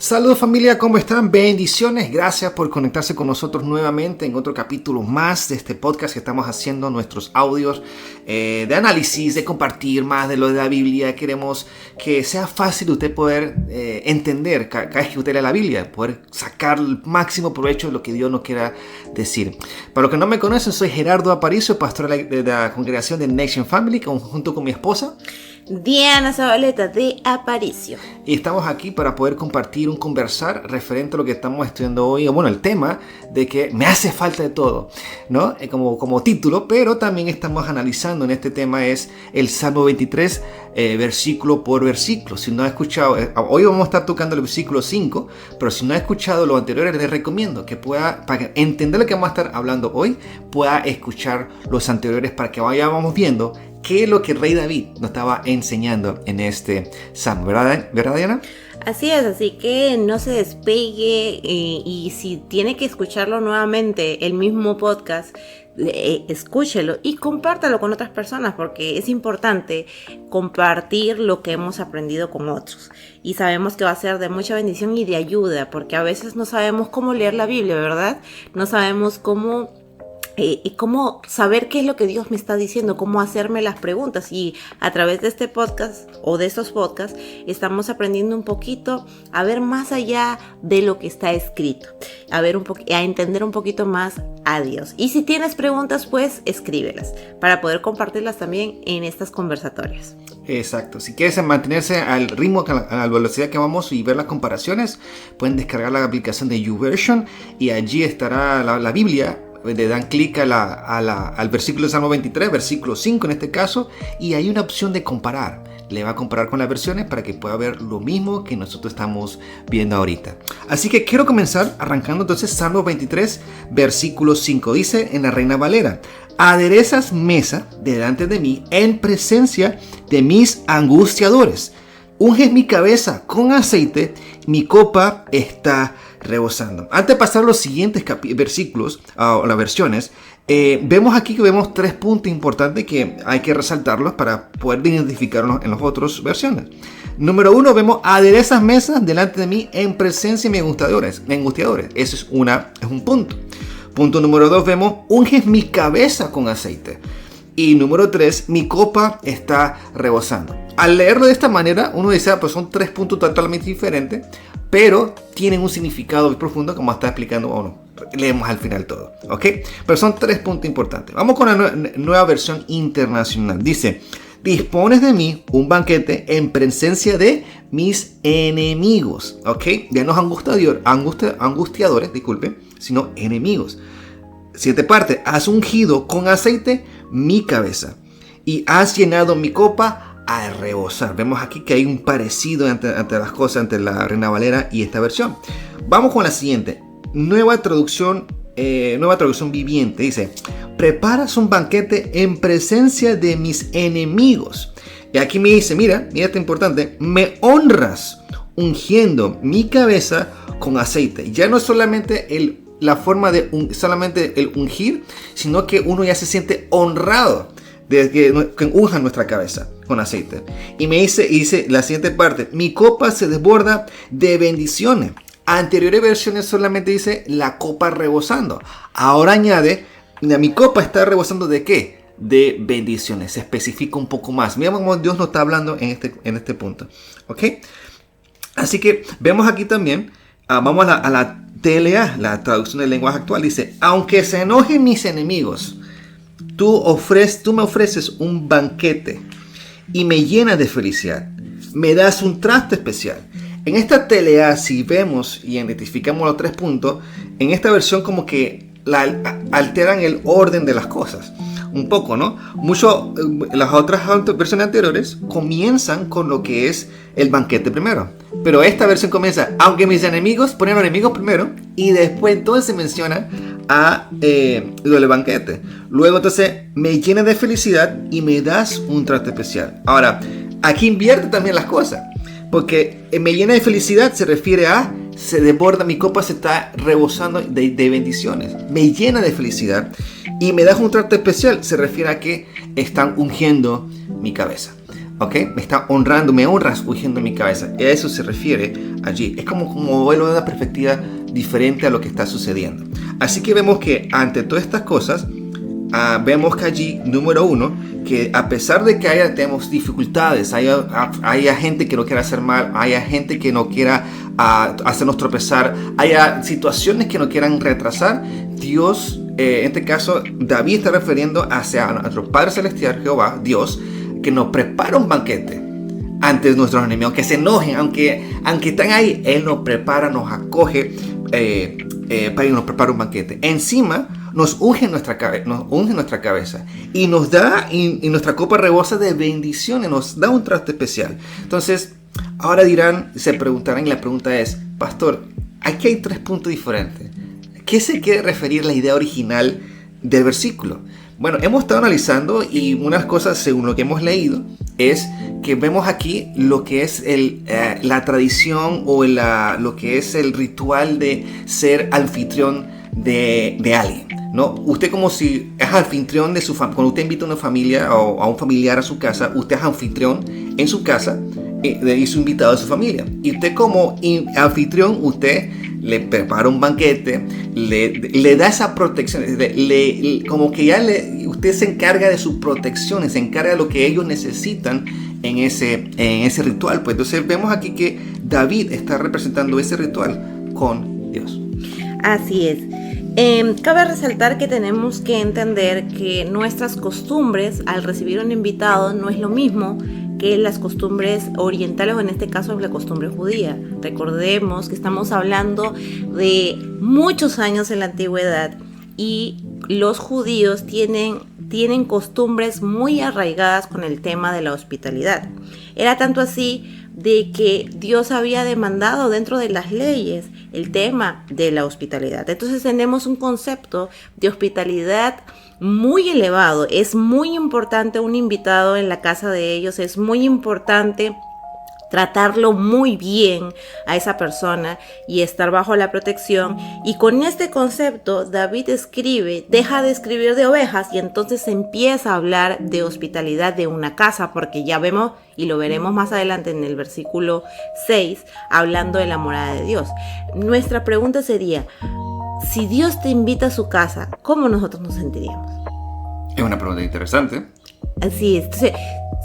Saludos familia, ¿cómo están? Bendiciones, gracias por conectarse con nosotros nuevamente en otro capítulo más de este podcast que estamos haciendo, nuestros audios de análisis, de compartir más de lo de la Biblia. Queremos que sea fácil usted poder entender cada vez que usted lee la Biblia, poder sacar el máximo provecho de lo que Dios nos quiera decir. Para los que no me conocen, soy Gerardo Aparicio, pastor de la congregación de Nation Family, junto con mi esposa Diana Zabaleta de Aparicio. Y estamos aquí para poder compartir conversar referente a lo que estamos estudiando hoy, o bueno, el tema de que me hace falta de todo, ¿no? Como título, pero también estamos analizando en este tema es el Salmo 23, versículo por versículo. Si no ha escuchado, hoy vamos a estar tocando el versículo 5, pero si no ha escuchado lo anterior, les recomiendo que pueda, para entender lo que vamos a estar hablando hoy, pueda escuchar los anteriores para que vayamos viendo qué es lo que el rey David nos estaba enseñando en este Salmo, ¿verdad Diana? Así es, así que no se despegue y si tiene que escucharlo nuevamente, el mismo podcast, escúchelo y compártalo con otras personas porque es importante compartir lo que hemos aprendido con otros y sabemos que va a ser de mucha bendición y de ayuda porque a veces no sabemos cómo leer la Biblia, ¿verdad? No sabemos cómo saber qué es lo que Dios me está diciendo, cómo hacerme las preguntas, y a través de este podcast o de estos podcasts estamos aprendiendo un poquito a ver más allá de lo que está escrito, a entender un poquito más a Dios. Y si tienes preguntas, pues escríbelas para poder compartirlas también en estas conversatorias. Exacto, si quieres mantenerse al ritmo, a la velocidad que vamos y ver las comparaciones, pueden descargar la aplicación de YouVersion y allí estará la Biblia. Le dan clic al versículo de Salmo 23, versículo 5 en este caso, y hay una opción de comparar. Le va a comparar con las versiones para que pueda ver lo mismo que nosotros estamos viendo ahorita. Así que quiero comenzar arrancando entonces Salmo 23, versículo 5. Dice en la Reina Valera: aderezas mesa delante de mí en presencia de mis angustiadores. Unges mi cabeza con aceite, mi copa está rebosando. Antes de pasar a los siguientes versículos o las versiones, vemos aquí que vemos 3 puntos importantes que hay que resaltarlos para poder identificarlos en las otras versiones. Número 1, vemos aderezas mesas delante de mí en presencia de mis angustiadores. Eso es un punto. Punto número 2, vemos unges mi cabeza con aceite. Y número 3, mi copa está rebosando. Al leerlo de esta manera, uno dice, pues son 3 puntos totalmente diferentes, pero tienen un significado muy profundo, como está explicando, leemos al final todo, ¿ok? Pero son 3 puntos importantes. Vamos con la nueva versión internacional. Dice: dispones de mí un banquete en presencia de mis enemigos, ¿ok? Ya no es angustiadores, sino enemigos. Siguiente parte: has ungido con aceite mi cabeza y has llenado mi copa a rebosar. Vemos aquí que hay un parecido entre las cosas, entre la Reina Valera y esta versión. Vamos con la siguiente, nueva traducción viviente. Dice: preparas un banquete en presencia de mis enemigos. Y aquí me dice, mira esto importante: me honras ungiendo mi cabeza con aceite. Ya no es solamente la forma de solamente el ungir, sino que uno ya se siente honrado de que unjan nuestra cabeza con aceite. Y dice la siguiente parte: mi copa se desborda de bendiciones. Anteriores versiones solamente dice la copa rebosando. Ahora añade, mi copa está rebosando ¿de qué? De bendiciones. Se especifica un poco más. Mira cómo Dios nos está hablando en este punto, ¿ok? Así que vemos aquí también, vamos a la TLA, la traducción del lenguaje actual. Dice: aunque se enojen mis enemigos, tú me ofreces un banquete y me llenas de felicidad. Me das un trato especial. En esta TLA, si vemos y identificamos los 3 puntos, en esta versión como que alteran el orden de las cosas. Un poco, ¿no? Las otras versiones anteriores comienzan con lo que es el banquete primero. Pero esta versión comienza, aunque mis enemigos, ponen los enemigos primero, y después entonces se menciona lo del banquete. Luego entonces me llena de felicidad y me das un trato especial. Ahora, aquí invierte también las cosas, porque me llena de felicidad se refiere a se desborda, mi copa se está rebosando de bendiciones. Me llena de felicidad y me das un trato especial. Se refiere a que están ungiendo mi cabeza. ¿Ok? Me está honrando, me honras ungiendo mi cabeza. A eso se refiere allí. Es como verlo de una perspectiva diferente a lo que está sucediendo. Así que vemos que ante todas estas cosas, vemos que allí, número uno, que a pesar de que tenemos dificultades, haya gente que no quiera hacer mal, haya gente que no quiera hacernos tropezar, haya situaciones que no quieran retrasar, Dios, en este caso, David está refiriendo hacia nuestro Padre Celestial, Jehová, Dios, que nos prepara un banquete ante nuestros enemigos, que se enojen, aunque están ahí, Él nos prepara, nos acoge, para que nos prepara un banquete. Encima, nos unge nuestra cabeza y nos da, y nuestra copa rebosa de bendiciones, nos da un trato especial. Entonces, ahora se preguntarán, y la pregunta es, pastor, aquí hay 3 puntos diferentes. ¿Qué se quiere referir la idea original del versículo? Bueno, hemos estado analizando y unas cosas según lo que hemos leído es que vemos aquí lo que es la tradición o lo que es el ritual de ser anfitrión de alguien, ¿no? Usted como si es anfitrión de su familia. Cuando usted invita a una familia o a un familiar a su casa, usted es anfitrión en su casa y su invitado de su familia. Y usted como anfitrión, usted le prepara un banquete, le da esa protección, como que ya usted se encarga de su protección, se encarga de lo que ellos necesitan en ese ritual. Pues entonces vemos aquí que David está representando ese ritual con Dios. Así es. Cabe resaltar que tenemos que entender que nuestras costumbres al recibir un invitado no es lo mismo que las costumbres orientales, o en este caso la costumbre judía. Recordemos que estamos hablando de muchos años en la antigüedad y los judíos tienen costumbres muy arraigadas con el tema de la hospitalidad. Era tanto así de que Dios había demandado dentro de las leyes el tema de la hospitalidad. Entonces tenemos un concepto de hospitalidad muy elevado. Es muy importante un invitado en la casa de ellos, es muy importante tratarlo muy bien a esa persona y estar bajo la protección. Y con este concepto David deja de escribir de ovejas y entonces empieza a hablar de hospitalidad de una casa, porque ya vemos y lo veremos más adelante en el versículo 6 hablando de la morada de Dios. Nuestra pregunta sería, si Dios te invita a su casa, ¿cómo nosotros nos sentiríamos? Es una pregunta interesante. Así es. Entonces,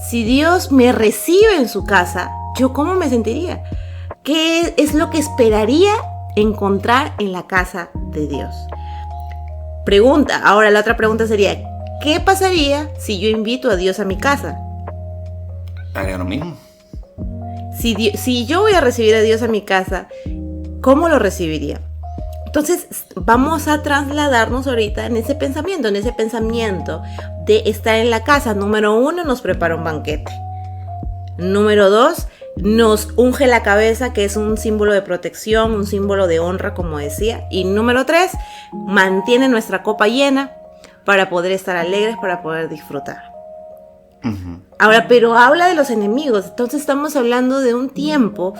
si Dios me recibe en su casa, ¿yo cómo me sentiría? ¿Qué es lo que esperaría encontrar en la casa de Dios? Ahora la otra pregunta sería, ¿qué pasaría si yo invito a Dios a mi casa? Haría lo mismo. Si yo voy a recibir a Dios a mi casa, ¿cómo lo recibiría? Entonces vamos a trasladarnos ahorita en ese pensamiento de estar en la casa. Número 1, nos prepara un banquete. Número 2, nos unge la cabeza, que es un símbolo de protección, un símbolo de honra, como decía. Y número 3, mantiene nuestra copa llena para poder estar alegres, para poder disfrutar. Uh-huh. Ahora, pero habla de los enemigos. Entonces estamos hablando de un tiempo,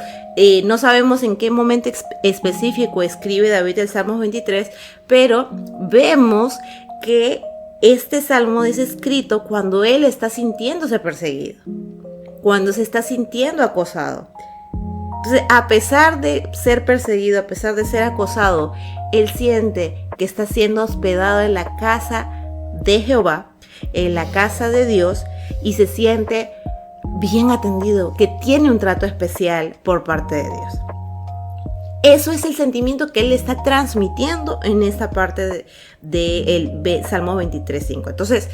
no sabemos en qué momento específico escribe David el Salmo 23, pero vemos que este salmo es escrito cuando él está sintiéndose perseguido, cuando se está sintiendo acosado. Entonces, a pesar de ser perseguido, a pesar de ser acosado, él siente que está siendo hospedado en la casa de Jehová, en la casa de Dios, y se siente bien atendido, que tiene un trato especial por parte de Dios. Eso es el sentimiento que él está transmitiendo en esta parte del Salmo 23:5. Entonces,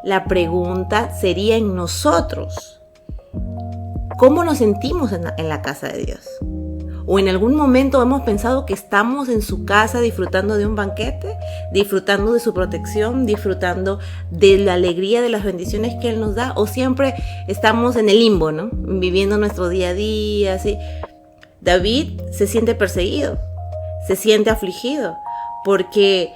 la pregunta sería en nosotros, ¿cómo nos sentimos en la casa de Dios? ¿O en algún momento hemos pensado que estamos en su casa disfrutando de un banquete, disfrutando de su protección, disfrutando de la alegría de las bendiciones que Él nos da? ¿O siempre estamos en el limbo, ¿no? Viviendo nuestro día a día, así? David se siente perseguido, se siente afligido, porque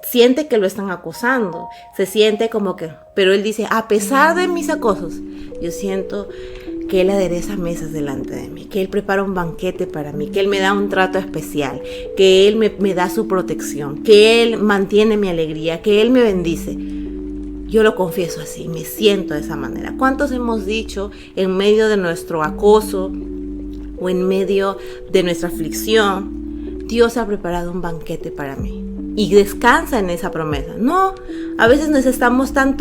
siente que lo están acosando, se siente como que... Pero él dice, a pesar de mis acosos, yo siento que Él adereza mesas delante de mí, que Él prepara un banquete para mí, que Él me da un trato especial, que Él me da su protección, que Él mantiene mi alegría, que Él me bendice. Yo lo confieso así, me siento de esa manera. ¿Cuántos hemos dicho en medio de nuestro acoso o en medio de nuestra aflicción, Dios ha preparado un banquete para mí? Y descansa en esa promesa. No, a veces estamos tan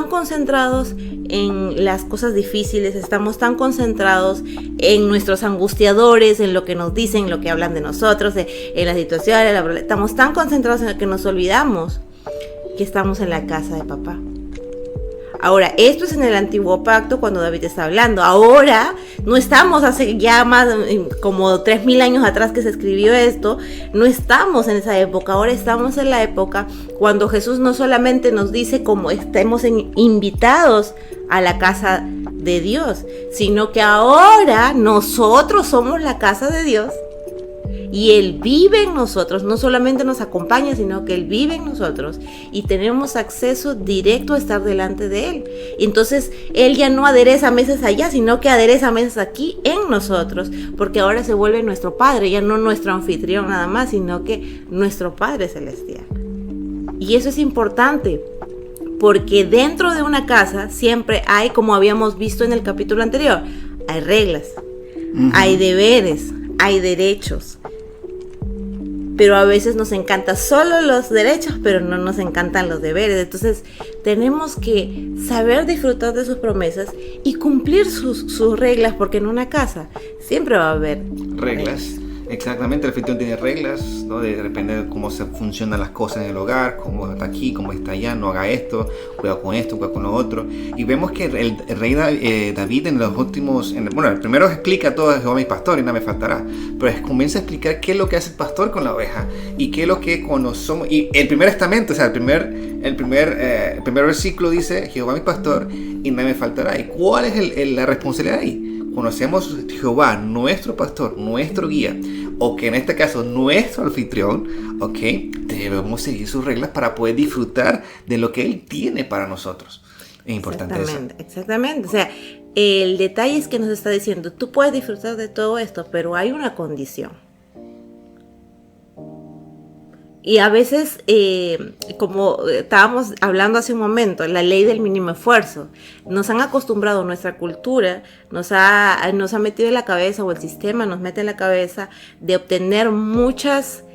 concentrados en las cosas difíciles, estamos tan concentrados en nuestros angustiadores, en lo que nos dicen, en lo que hablan de nosotros, en las situaciones, estamos tan concentrados en lo que nos olvidamos que estamos en la casa de papá. Ahora, esto es en el antiguo pacto cuando David está hablando. Ahora no estamos hace ya más como 3000 años atrás que se escribió esto. No estamos en esa época. Ahora estamos en la época cuando Jesús no solamente nos dice como estemos invitados a la casa de Dios, sino que ahora nosotros somos la casa de Dios. Y Él vive en nosotros, no solamente nos acompaña, sino que Él vive en nosotros y tenemos acceso directo a estar delante de Él. Y entonces Él ya no adereza mesas allá, sino que adereza mesas aquí en nosotros, porque ahora se vuelve nuestro Padre, ya no nuestro anfitrión nada más, sino que nuestro Padre Celestial. Y eso es importante, porque dentro de una casa siempre hay, como habíamos visto en el capítulo anterior, hay reglas, hay deberes, hay derechos. Pero a veces nos encantan solo los derechos, pero no nos encantan los deberes. Entonces tenemos que saber disfrutar de sus promesas y cumplir sus reglas, porque en una casa siempre va a haber reglas. Exactamente, el anfitrión tiene reglas, ¿no? Depende de cómo se funcionan las cosas en el hogar, cómo está aquí, cómo está allá, no haga esto, cuidado con lo otro. Y vemos que el rey David en los últimos, el primero explica todo, Jehová mi pastor y nada me faltará, pero comienza a explicar qué es lo que hace el pastor con la oveja y qué es lo que cuando somos, y el primer estamento, o sea, el primer versículo dice, Jehová mi pastor y nada me faltará. ¿Y cuál es la responsabilidad ahí? Conocemos Jehová, nuestro pastor, nuestro guía, o que en este caso nuestro anfitrión, ¿ok? Debemos seguir sus reglas para poder disfrutar de lo que Él tiene para nosotros. Es importante eso. Exactamente. O sea, el detalle es que nos está diciendo, tú puedes disfrutar de todo esto, pero hay una condición. Y a veces, como estábamos hablando hace un momento, la ley del mínimo esfuerzo. Nos han acostumbrado, nuestra cultura nos ha metido en la cabeza, o el sistema nos mete en la cabeza, de obtener muchas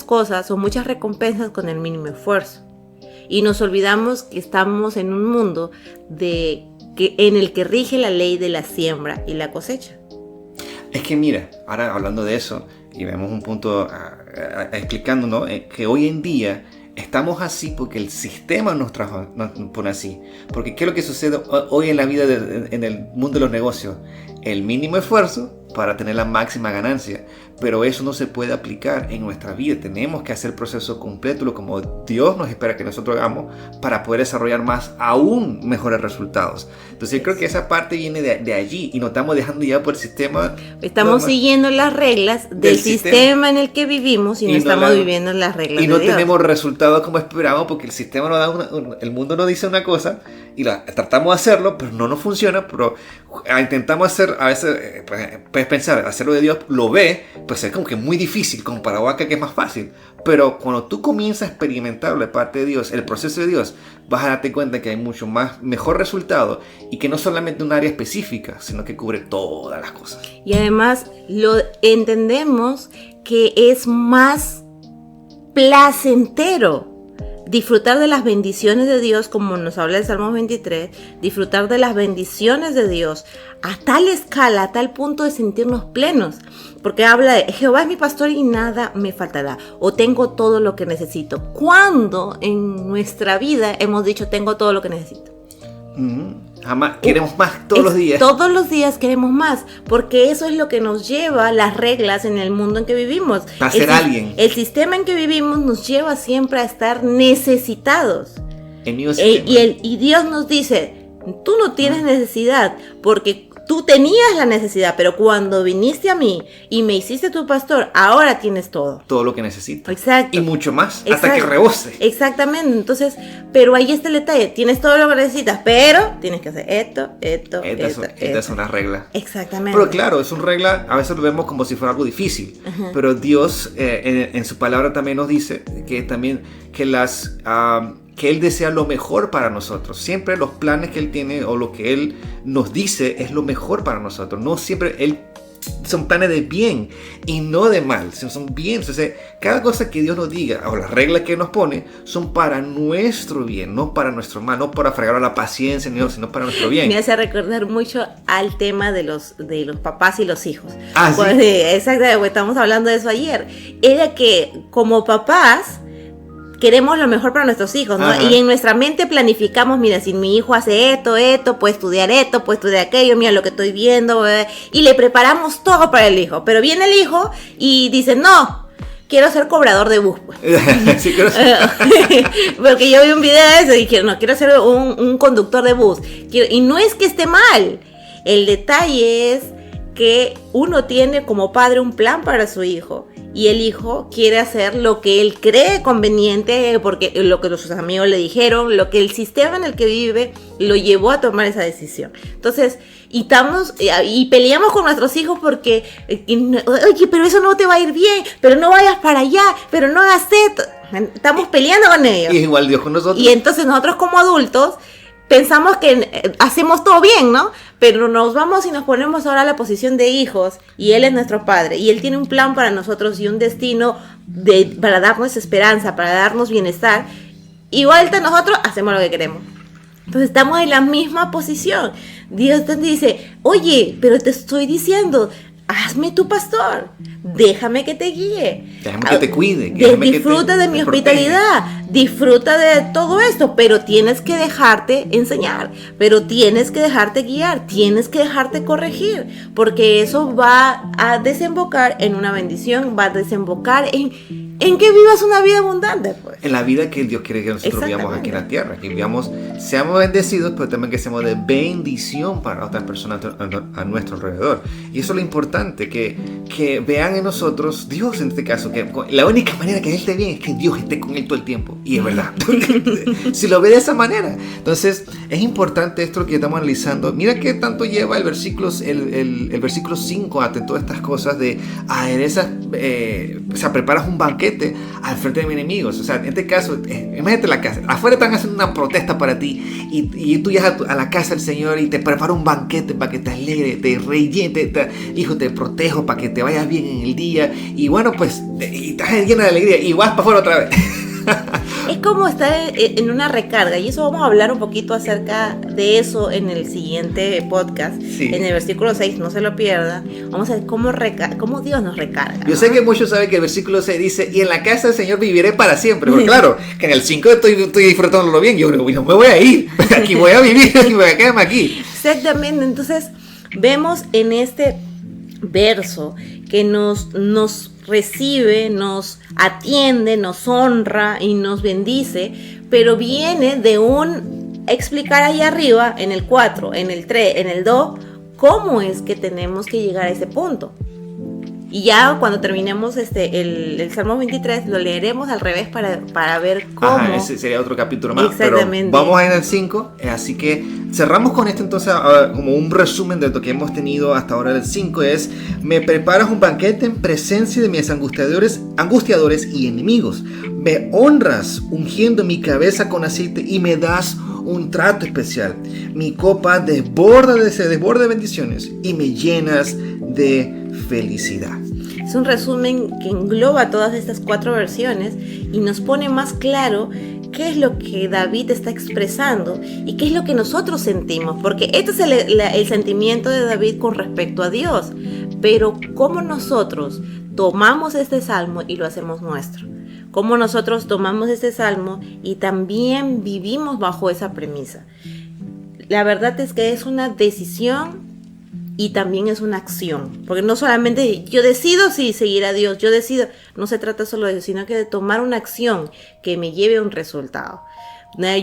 cosas o muchas recompensas con el mínimo esfuerzo. Y nos olvidamos que estamos en un mundo en el que rige la ley de la siembra y la cosecha. Es que mira, ahora hablando de eso, y vemos un punto explicándonos que hoy en día estamos así porque el sistema nos pone así. Porque ¿qué es lo que sucede hoy en la vida, en el mundo de los negocios? El mínimo esfuerzo para tener la máxima ganancia. Pero eso no se puede aplicar en nuestra vida. Tenemos que hacer el proceso completo, como Dios nos espera que nosotros hagamos, para poder desarrollar aún mejores resultados. Entonces yo creo que esa parte viene de allí y nos estamos dejando llevar por el sistema. Estamos siguiendo las reglas del sistema en el que vivimos y no estamos viviendo las reglas de Dios. Y no tenemos resultados como esperábamos porque el sistema nos da el mundo nos dice una cosa y tratamos de hacerlo, pero no nos funciona. Pero intentamos hacer, a veces, puedes pensar, hacerlo de Dios, lo ve, pues es como que muy difícil comparado a que es más fácil. Pero cuando tú comienzas a experimentar de parte de Dios, el proceso de Dios, vas a darte cuenta que hay mucho mejor resultado y que no solamente un área específica, sino que cubre todas las cosas. Y además lo entendemos que es más placentero disfrutar de las bendiciones de Dios, como nos habla el Salmo 23, disfrutar de las bendiciones de Dios a tal escala, a tal punto de sentirnos plenos, porque habla de Jehová es mi pastor y nada me faltará, o tengo todo lo que necesito. ¿Cuándo en nuestra vida hemos dicho tengo todo lo que necesito? Jamás. Queremos más todos los días. Todos los días queremos más, porque eso es lo que nos lleva las reglas en el mundo en que vivimos. Para ser alguien. El sistema en que vivimos nos lleva siempre a estar necesitados. Y Dios nos dice, tú no tienes necesidad, porque tú tenías la necesidad, pero cuando viniste a mí y me hiciste tu pastor, ahora tienes todo. Todo lo que necesitas. Exacto. Y mucho más, hasta que rebose. Exactamente. Entonces, pero ahí está el detalle. Tienes todo lo que necesitas, pero tienes que hacer esto. Esta es una regla. Exactamente. Pero claro, es una regla, a veces lo vemos como si fuera algo difícil. Uh-huh. Pero Dios en su palabra también nos dice que también que que Él desea lo mejor para nosotros. Siempre los planes que Él tiene o lo que Él nos dice es lo mejor para nosotros. No siempre Él son planes de bien y no de mal, son bien. Entonces, cada cosa que Dios nos diga o las reglas que nos pone son para nuestro bien, no para nuestro mal, no para fregar a la paciencia, sino para nuestro bien. Me hace recordar mucho al tema de los papás y los hijos. ¿Sí? Pues, exactamente, estamos hablando de eso ayer. Era que como papás queremos lo mejor para nuestros hijos, ¿no? Ajá. Y en nuestra mente planificamos, mira, si mi hijo hace esto, puede estudiar aquello, mira lo que estoy viendo, y le preparamos todo para el hijo. Pero viene el hijo y dice, no, quiero ser cobrador de bus, pues. Sí, porque yo vi un video de eso y dije, no, quiero ser un conductor de bus. Y no es que esté mal, el detalle es que uno tiene como padre un plan para su hijo. Y el hijo quiere hacer lo que él cree conveniente, porque lo que sus amigos le dijeron, lo que el sistema en el que vive lo llevó a tomar esa decisión. Entonces, y peleamos con nuestros hijos porque, oye, pero eso no te va a ir bien, pero no vayas para allá, pero no hagas esto. Estamos peleando con ellos. Y igual Dios con nosotros. Y entonces nosotros como adultos pensamos que hacemos todo bien, ¿no? Pero nos vamos y nos ponemos ahora a la posición de hijos y Él es nuestro Padre y Él tiene un plan para nosotros y un destino para darnos esperanza, para darnos bienestar. Igual nosotros hacemos lo que queremos. Entonces estamos en la misma posición. Dios te dice, oye, pero te estoy diciendo, hazme tu pastor, déjame que te guíe, déjame que te cuide, disfruta de mi hospitalidad, disfruta de todo esto, pero tienes que dejarte enseñar, pero tienes que dejarte guiar, tienes que dejarte corregir, porque eso va a desembocar en una bendición, va a desembocar en que vivas una vida abundante, pues. En la vida que Dios quiere que nosotros vivamos aquí en la tierra, que vivamos, seamos bendecidos, pero también que seamos de bendición para otras personas a nuestro alrededor. Y eso es lo importante, que vean en nosotros, Dios en este caso, que la única manera que Él esté bien es que Dios esté con Él todo el tiempo. Y es verdad. Si lo ve de esa manera. Entonces, es importante esto que estamos analizando. Mira qué tanto lleva el versículo 5 a todas estas cosas de aderezas, o sea, preparas un banquete al frente de mis enemigos. O sea, en este caso, imagínate la casa. Afuera están haciendo una protesta para ti y tú llegas a la casa del Señor y te prepara un banquete para que te alegre, te rellene, hijo, te protejo para que te vayas bien en el día. Y bueno, pues, y estás lleno de alegría y vas para afuera otra vez. Es como estar en una recarga, y eso vamos a hablar un poquito acerca de eso en el siguiente podcast, sí. En el versículo 6, no se lo pierdan. Vamos a ver cómo Dios nos recarga, ¿no? Yo sé que muchos saben que el versículo 6 dice, y en la casa del Señor viviré para siempre, porque claro, que en el 5 estoy disfrutándolo bien, yo no me voy a ir, aquí voy a vivir, y voy a quedarme aquí. Exactamente, entonces vemos en este verso que nos recibe, nos atiende, nos honra y nos bendice, pero viene de explicar ahí arriba, en el 4, en el 3, en el 2, cómo es que tenemos que llegar a ese punto. Y ya cuando terminemos el Salmo 23, lo leeremos al revés para ver cómo. Ajá, ese sería otro capítulo más. Exactamente. Pero vamos a ir al 5, así que cerramos con esto entonces, como un resumen de lo que hemos tenido hasta ahora. El 5 es, me preparas un banquete en presencia de mis angustiadores y enemigos. Me honras ungiendo mi cabeza con aceite y me das un trato especial. Mi copa se desborda de bendiciones y me llenas de felicidad. Es un resumen que engloba todas estas 4 versiones y nos pone más claro qué es lo que David está expresando y qué es lo que nosotros sentimos, porque este es el sentimiento de David con respecto a Dios, pero cómo nosotros tomamos este salmo y lo hacemos nuestro, cómo nosotros tomamos este salmo y también vivimos bajo esa premisa. La verdad es que es una decisión y también es una acción, porque no solamente yo decido seguir a Dios, yo decido, no se trata solo de eso, sino que de tomar una acción que me lleve a un resultado.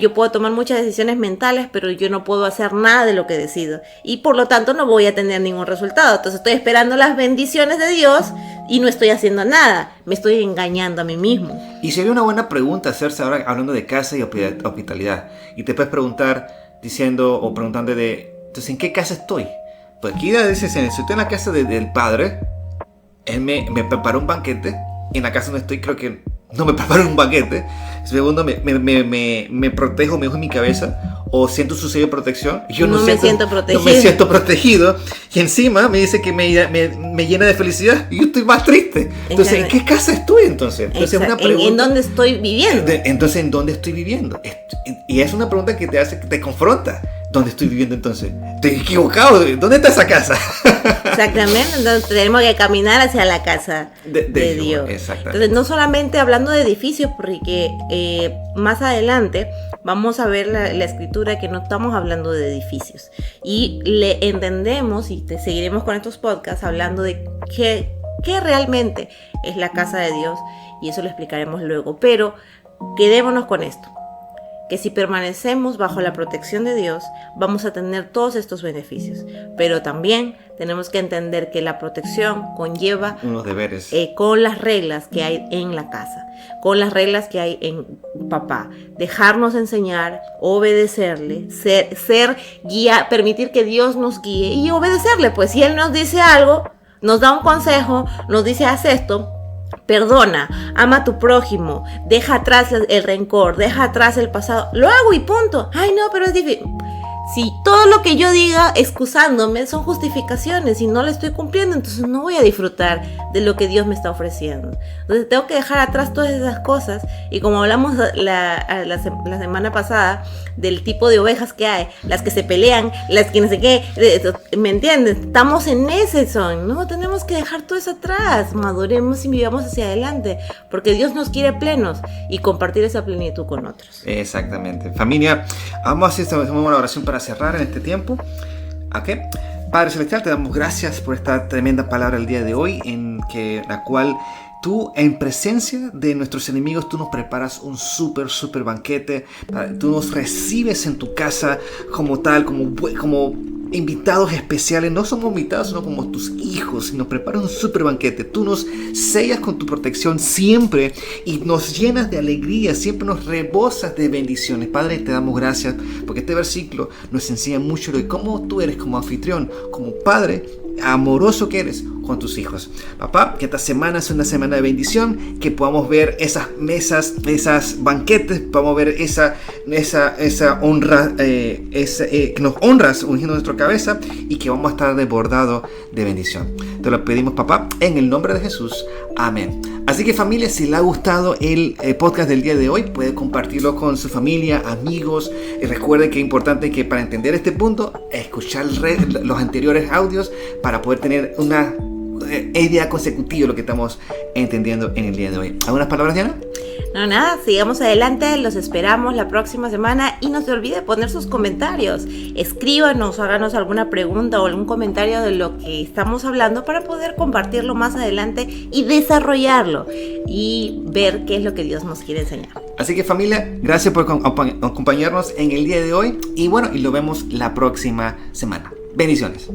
Yo puedo tomar muchas decisiones mentales, pero yo no puedo hacer nada de lo que decido y por lo tanto no voy a tener ningún resultado. Entonces estoy esperando las bendiciones de Dios y no estoy haciendo nada, me estoy engañando a mí mismo. Y sería una buena pregunta hacerse ahora hablando de casa y hospitalidad, y te puedes preguntar preguntando entonces, ¿en qué casa estoy? Pues aquí dice, si estoy en la casa del Padre, Él me preparó un banquete, y en la casa donde estoy creo que no me preparo un banquete. Segundo, me protejo, me dejo en mi cabeza, o siento su sello de protección. Yo no me siento protegido. Y encima me dice que me llena de felicidad y yo estoy más triste. Entonces, ¿en qué casa estoy entonces? Entonces, una pregunta, ¿en dónde estoy viviendo? Entonces, ¿en dónde estoy viviendo? Y es una pregunta que te confronta. ¿Dónde estoy viviendo entonces? Estoy equivocado. ¿Dónde está esa casa? Exactamente. Entonces tenemos que caminar hacia la casa de Dios. Exactamente. Entonces, no solamente hablando de edificios, porque más adelante vamos a ver la escritura que no estamos hablando de edificios. Y le entendemos, y te seguiremos con estos podcasts hablando de qué realmente es la casa de Dios. Y eso lo explicaremos luego. Pero quedémonos con esto. Que si permanecemos bajo la protección de Dios, vamos a tener todos estos beneficios. Pero también tenemos que entender que la protección conlleva unos deberes. Con las reglas que hay en la casa, con las reglas que hay en papá. Dejarnos enseñar, obedecerle, ser guía, permitir que Dios nos guíe y obedecerle. Pues si Él nos dice algo, nos da un consejo, nos dice haz esto, perdona, ama a tu prójimo, deja atrás el rencor, deja atrás el pasado, lo hago y punto. Ay no, pero es difícil. Si todo lo que yo diga excusándome son justificaciones y no le estoy cumpliendo, entonces no voy a disfrutar de lo que Dios me está ofreciendo. Entonces tengo que dejar atrás todas esas cosas. Y como hablamos la semana pasada del tipo de ovejas que hay, las que se pelean, las que no sé qué, ¿me entiendes? Estamos en ese son, ¿no? Tenemos que dejar todo eso atrás, maduremos y vivamos hacia adelante, porque Dios nos quiere plenos y compartir esa plenitud con otros. Exactamente. Familia, vamos a hacer una oración para cerrar en este tiempo. ¿Okay? Padre Celestial, te damos gracias por esta tremenda palabra el día de hoy, en la cual tú, en presencia de nuestros enemigos, tú nos preparas un súper banquete. Tú nos recibes en tu casa como tal, como invitados especiales. No somos invitados, sino como tus hijos. Y nos preparas un súper banquete. Tú nos sellas con tu protección siempre y nos llenas de alegría. Siempre nos rebosas de bendiciones. Padre, te damos gracias porque este versículo nos enseña mucho de cómo tú eres como anfitrión, como padre amoroso que eres con tus hijos. Papá, que esta semana sea una semana de bendición, que podamos ver esas mesas, esas banquetes, podamos ver esa honra, que nos honras ungiendo nuestra cabeza y que vamos a estar desbordados de bendición. Te lo pedimos, papá, en el nombre de Jesús. Amén. Así que familia, si le ha gustado el podcast del día de hoy, puede compartirlo con su familia, amigos. Y recuerde que es importante que para entender este punto, escuchar los anteriores audios para poder tener una idea consecutiva de lo que estamos entendiendo en el día de hoy. ¿Algunas palabras, Diana? No, nada, sigamos adelante, los esperamos la próxima semana y no se olvide poner sus comentarios. Escríbanos, háganos alguna pregunta o algún comentario de lo que estamos hablando para poder compartirlo más adelante y desarrollarlo y ver qué es lo que Dios nos quiere enseñar. Así que familia, gracias por acompañarnos en el día de hoy y lo vemos la próxima semana. Bendiciones.